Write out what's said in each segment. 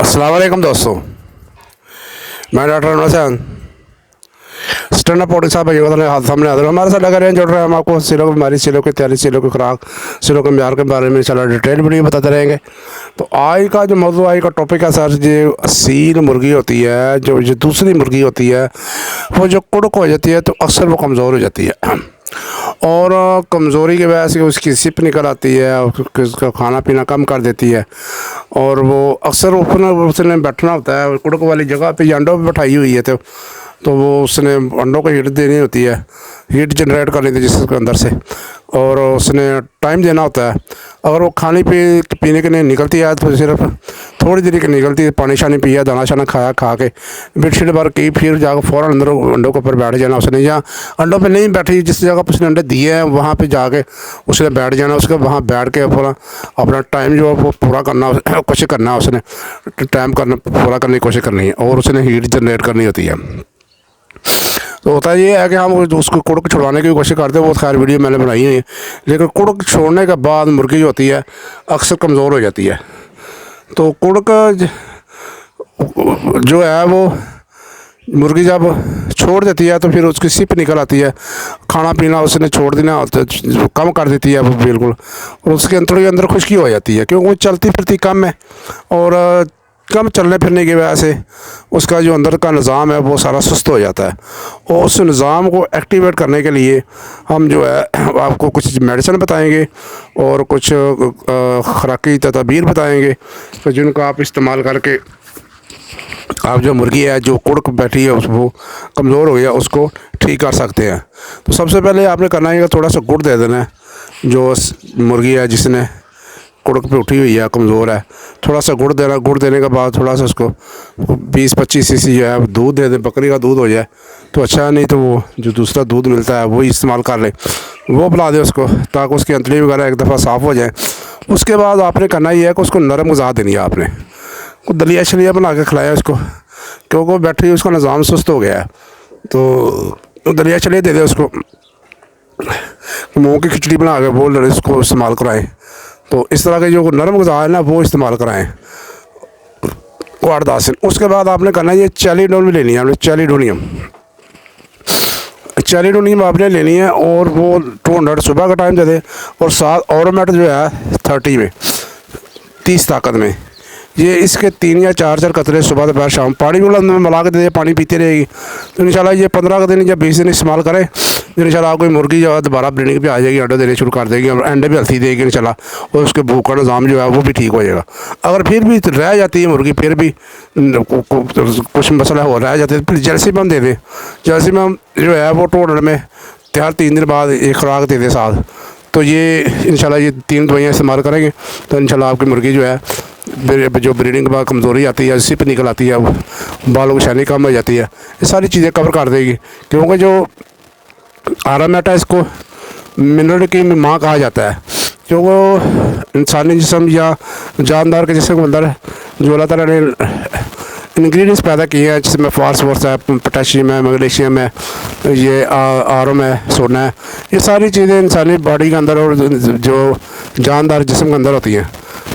अस्सलाम वालेकुम दोस्तों, मैं doctor Anwar Hussain stand up पॉडी साहब भाइयों हाथ सामने हाजिर हमारे साथ लगा रहे हैं। जुड़ रहे हैं हम आपको सिलों की बीमारी, सिलों की तैयारी, सिलों की खुराक, सिलों के म्यार के बारे में इंशाल्लाह डिटेल वीडियो बताते रहेंगे। तो आज का जो मौजूद आज का टॉपिक है सर, जो असील मुर्गी होती है, जो दूसरी मुर्गी होती है, वो जो कुड़क हो जाती है तो अक्सर वो कमज़ोर हो जाती है और कमज़ोरी की वजह से उसकी सिप निकल आती है, उसका खाना पीना कम कर देती है और वो अक्सर उसने बैठना होता है कुड़क वाली जगह पे, अंडों पे बैठाई हुई है तो वो उसने अंडों को हीट देनी होती है, हीट जनरेट करनी थी जिसके अंदर से, और उसने टाइम देना होता है। अगर वो खाने पीने के लिए निकलती है तो सिर्फ थोड़ी देर की निकलती है, पानी शानी पिया, दाना शाना खाया, खा के बेडशीट भर की फिर जाकर फ़ौरन अंदर अंडों के ऊपर बैठ जाना उसने, या अंडों पे नहीं बैठी जिस जगह पर उसने अंडे दिए हैं वहाँ पे जाके उसने बैठ जाना, उसके वहाँ बैठ के पूरा अपना टाइम जो है वो पूरा करना, कोशिश करना, उसने टाइम करना पूरा करने की कोशिश करनी है और उसने हीट जनरेट करनी होती है। तो होता ये है कि हम उसको कुड़क छुड़वाने की कोशिश करते हैं, वो खैर वीडियो मैंने बनाई हुई है, लेकिन कुड़क छोड़ने के बाद मुर्गी जो होती है अक्सर कमज़ोर हो जाती है। तो कुड़क जो है वो मुर्गी जब छोड़ देती है तो फिर उसकी सिप निकल आती है, खाना पीना उसने छोड़ देना कम कर देती है वो बिल्कुल, और उसके अंदर खुश्की हो जाती है क्योंकि वो चलती फिरती कम है और कम चलने फिरने की वजह से उसका जो अंदर का निज़ाम है वो सारा सुस्त हो जाता है। और उस निज़ाम को एक्टिवेट करने के लिए हम जो है आपको कुछ मेडिसिन बताएंगे और कुछ खुराकी तदबीर बताएंगे तो जिनका आप इस्तेमाल करके आप जो मुर्गी है जो कुड़क बैठी है उसको कमज़ोर हो गया उसको ठीक कर सकते हैं। तो सबसे पहले आपने करना है थोड़ा सा गुड़ दे देना है, जो मुर्गी है जिसने कुड़क पे उठी हुई है कमज़ोर है, थोड़ा सा गुड़ देना। गुड़ देने के बाद थोड़ा सा उसको 20-25 सीसी जो है दूध दे दें, बकरी का दूध हो जाए तो अच्छा है, नहीं तो वो जो दूसरा दूध मिलता है वही इस्तेमाल कर ले, वो पिला दे उसको ताकि उसकी अंतड़ी वगैरह एक दफ़ा साफ़ हो जाए। उसके बाद आपने करना ये है कि उसको नरम ग़िज़ा देनी है, आपने दलिया शलिया बना के खिलाया उसको क्योंकि वो बैटरी उसका निज़ाम सुस्त हो गया है, तो दलिया शलिया दे दे उसको, मूँग की खिचड़ी बना के वो उसको इस्तेमाल कराएँ। तो इस तरह के जो नरम ग़िज़ा है ना वो इस्तेमाल कराएँ 8-10 दिन। उसके बाद आपने करना है ये चैलिडोन भी लेनी है, आपने चैलिडोनियम आपने लेनी है और वो 200 सुबह का टाइम दे दे और 7 ऑरोमेट जो है 30 में 30 ताकत में, ये इसके 3 या 4 कतरे सुबह दोपहर शाम पानी में मिला के दे दे, पानी पीते रहेगी। तो इंशाल्लाह ये 15 दिन या 20 दिन इस्तेमाल करें तो इंशाल्लाह आपकी मुर्गी जो है दोबारा ब्रीडिंग पे आ जाएगी, अंडे देने शुरू कर देगी और अंडे भी हल्दी देगी इंशाल्लाह, और उसके भूख का निज़ाम जो है वो भी ठीक हो जाएगा। अगर फिर भी रह जाती है मुर्गी, फिर भी कुछ मसला हो रह जाता है, फिर जर्सी हम दे दें। जर्सी में जो है वो टोटल में 3 दिन बाद एक खुराक दे दें साथ। तो ये इंशाल्लाह ये 3 दवाइयाँ इस्तेमाल करेंगे तो इंशाल्लाह आपकी मुर्गी जो है जो ब्रीडिंग के बाद कमज़ोरी आती है, सिप निकल आती है, बालों की शाइनिंग कम हो जाती है, ये सारी चीज़ें कवर कर देगी। क्योंकि जो आरामेट है इसको मिनरल की माँ कहा जाता है, क्योंकि इंसानी जिस्म या जानदार के जिस्म के अंदर जो अल्लाह ताला ने इंग्रेडिएंट्स पैदा किए हैं जिसमें फास्फोरस है, पोटेशियम है, मैग्नीशियम है, ये आयरन है, सोना है, ये सारी चीज़ें इंसानी बॉडी के अंदर और जो जानदार जिस्म के अंदर होती हैं।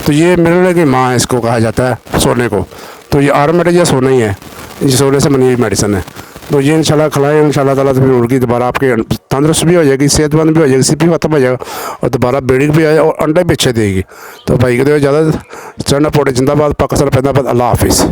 तो ये मिनरल की माँ है इसको कहा जाता है सोने को। तो ये आयरन या सोना ही है, ये सोने से बनी हुई मेडिसिन है। तो ये इंशाल्लाह खिलाएं इंशाल्लाह ताला, तो फिर मुर्गी दोबारा आपके तंदुरुस्त भी हो जाएगी, सेहतमंद भी हो जाएगी, सिप भी खत्म हो जाएगा और दोबारा ब्रीडिंग भी आ जाए और अंडे भी अच्छे देगी। तो भाई को ज़्यादा चढ़ना पड़े, जिंदाबाद, पाकिस्तान, फैदाबाद, अल्लाह हाफिज़।